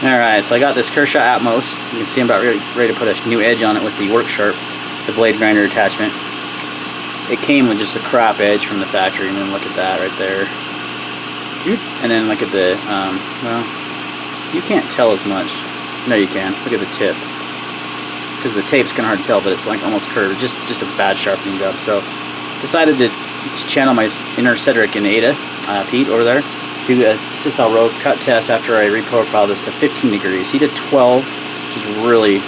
Alright, so I got this Kershaw Atmos. You can see I'm about ready to put a new edge on it with the work sharp, the blade grinder attachment. It came with just a crap edge from the factory, and then look at that right there. And then look at the, well, you can't tell as much. No, you can. Look at the tip. Because the tape's kind of hard to tell, but it's like almost curved. Just a bad sharpening job. So, decided to channel my inner Cedric and Ada, Pete over there, do a sisal rope cut test after I reprofiled this to 15 degrees. He did 12, which is really,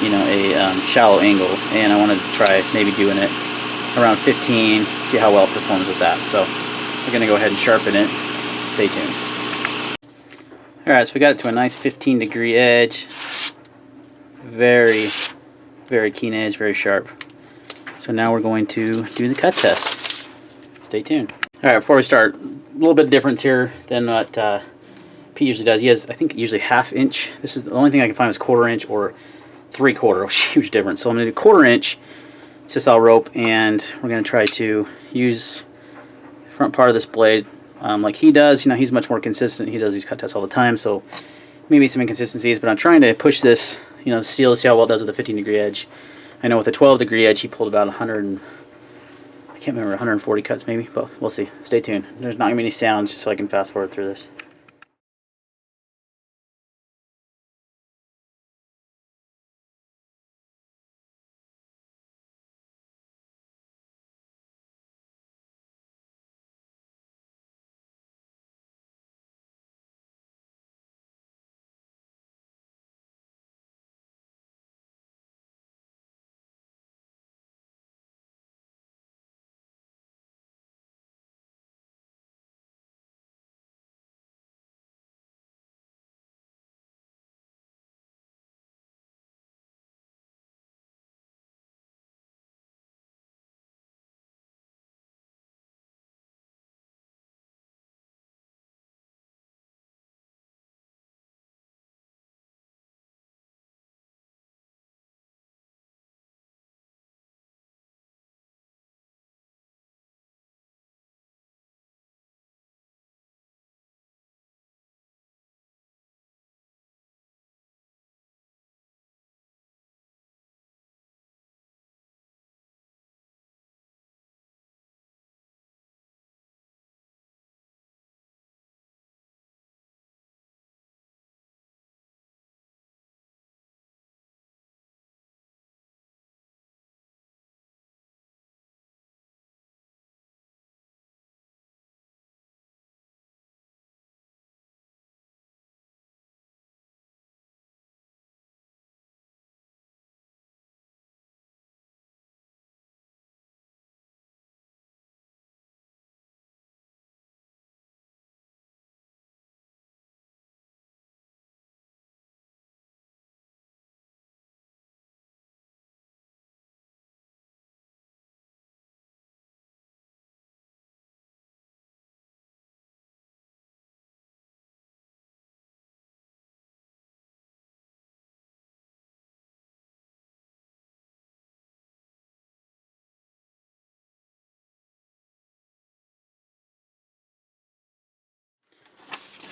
you know, a shallow angle, and I wanted to try maybe doing it around 15, see how well it performs with that. So we're going to go ahead and sharpen it. Stay tuned. Alright, so we got it to a nice 15 degree edge. Very, very keen edge, very sharp. So now we're going to do the cut test. Stay tuned. Alright, before we start, a little bit of difference here than what Pete usually does. He has, I think, usually 1/2 inch. This is the only thing I can find is 1/4 inch or 3/4. Huge difference. So I'm going to do 1/4 inch sisal rope, and we're going to try to use the front part of this blade like he does. You know, he's much more consistent. He does these cut tests all the time, so maybe some inconsistencies, but I'm trying to push this, you know, see how well it does with a 15 degree edge. I know with a 12 degree edge he pulled about 100, I can't remember, 140 cuts maybe, but we'll see. Stay tuned. There's not going to be any sounds, just so I can fast forward through this.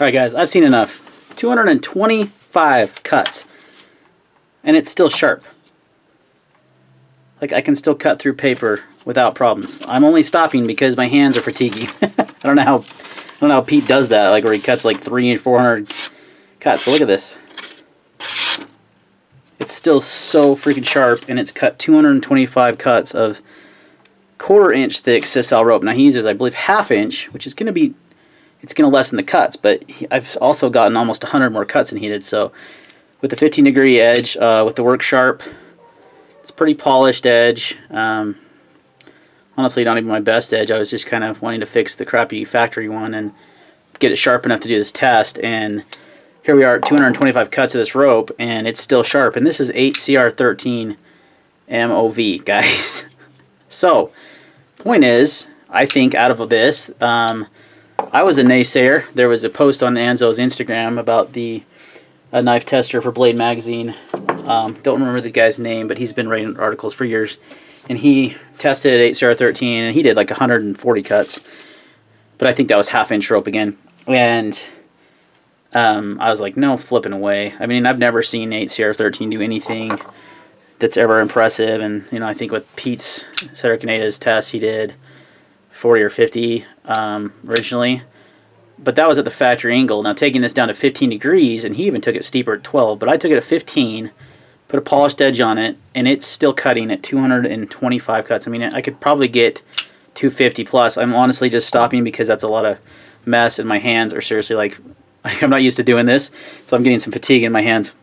Alright guys, I've seen enough. 225 cuts. And it's still sharp. Like, I can still cut through paper without problems. I'm only stopping because my hands are fatiguing. I don't know how Pete does that, like where he cuts like 300 and 400 cuts. But look at this. It's still so freaking sharp, and it's cut 225 cuts of 1/4 inch thick sisal rope. Now he uses, I believe, 1/2 inch, which is going to be, it's going to lessen the cuts, but I've also gotten almost 100 more cuts than he did. So with the 15 degree edge, with the work sharp, it's a pretty polished edge. Honestly, not even my best edge. I was just kind of wanting to fix the crappy factory one and get it sharp enough to do this test. And here we are at 225 cuts of this rope, and it's still sharp. And this is 8cr13MOV, guys. So, point is, I think out of this, I was a naysayer. There was a post on Anzo's Instagram about the knife tester for Blade Magazine. Don't remember the guy's name, but he's been writing articles for years. And he tested 8cr13, and he did like 140 cuts. But I think that was 1/2 inch rope again. And I was like, no flipping away. I mean, I've never seen 8cr13 do anything that's ever impressive. And, you know, I think with Pete's Cedar Caneda's test, he did 40 or 50 originally. But that was at the factory angle. Now, taking this down to 15 degrees, and he even took it steeper at 12, but I took it at 15, put a polished edge on it, and it's still cutting at 225 cuts. I mean, I could probably get 250 plus. I'm honestly just stopping because that's a lot of mess, and my hands are seriously like I'm not used to doing this, so I'm getting some fatigue in my hands.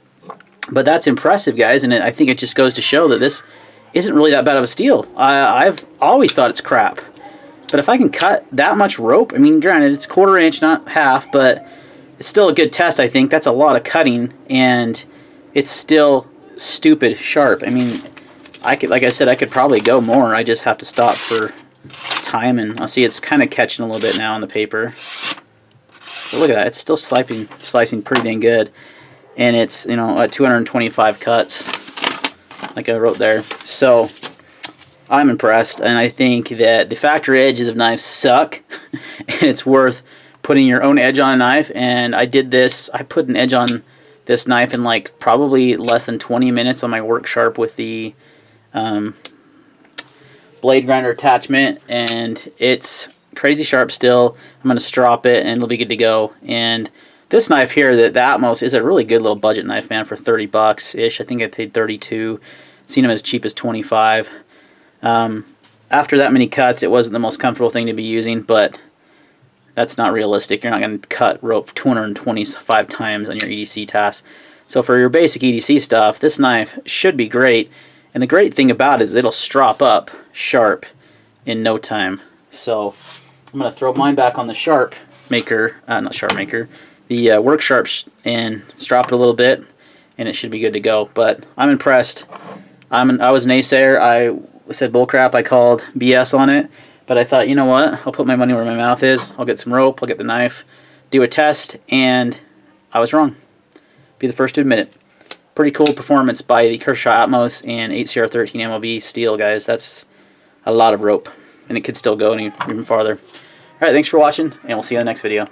But that's impressive, guys, and I think it just goes to show that this isn't really that bad of a steel. I've always thought it's crap. But if I can cut that much rope, I mean, granted, it's 1/4 inch, not half, but it's still a good test, I think. That's a lot of cutting, and it's still stupid sharp. I mean, I could, like I said, I could probably go more. I just have to stop for time, and I'll see it's kind of catching a little bit now on the paper. But look at that. It's still slicing pretty dang good. And it's, you know, at 225 cuts, like I wrote there. So I'm impressed, and I think that the factory edges of knives suck, and it's worth putting your own edge on a knife. And I did this. I put an edge on this knife in like probably less than 20 minutes on my work sharp with the blade grinder attachment, and it's crazy sharp still. I'm going to strop it, and it'll be good to go. And this knife here, the Atmos, is a really good little budget knife, man, for 30 bucks ish. I think I paid 32. Seen them as cheap as 25. After that many cuts, it wasn't the most comfortable thing to be using, but that's not realistic. You're not going to cut rope 225 times on your EDC task. So for your basic EDC stuff, this knife should be great. And the great thing about it is it'll strop up sharp in no time. So I'm going to throw mine back on the sharp maker, not sharp maker, the work sharp, and strop it a little bit, and it should be good to go. But I'm impressed. I was an naysayer. I said bullcrap. I called BS on it. But I thought, you know what? I'll put my money where my mouth is. I'll get some rope. I'll get the knife. Do a test. And I was wrong. Be the first to admit it. Pretty cool performance by the Kershaw Atmos and 8cr13MOV steel, guys. That's a lot of rope. And it could still go even farther. Alright, thanks for watching. And we'll see you in the next video.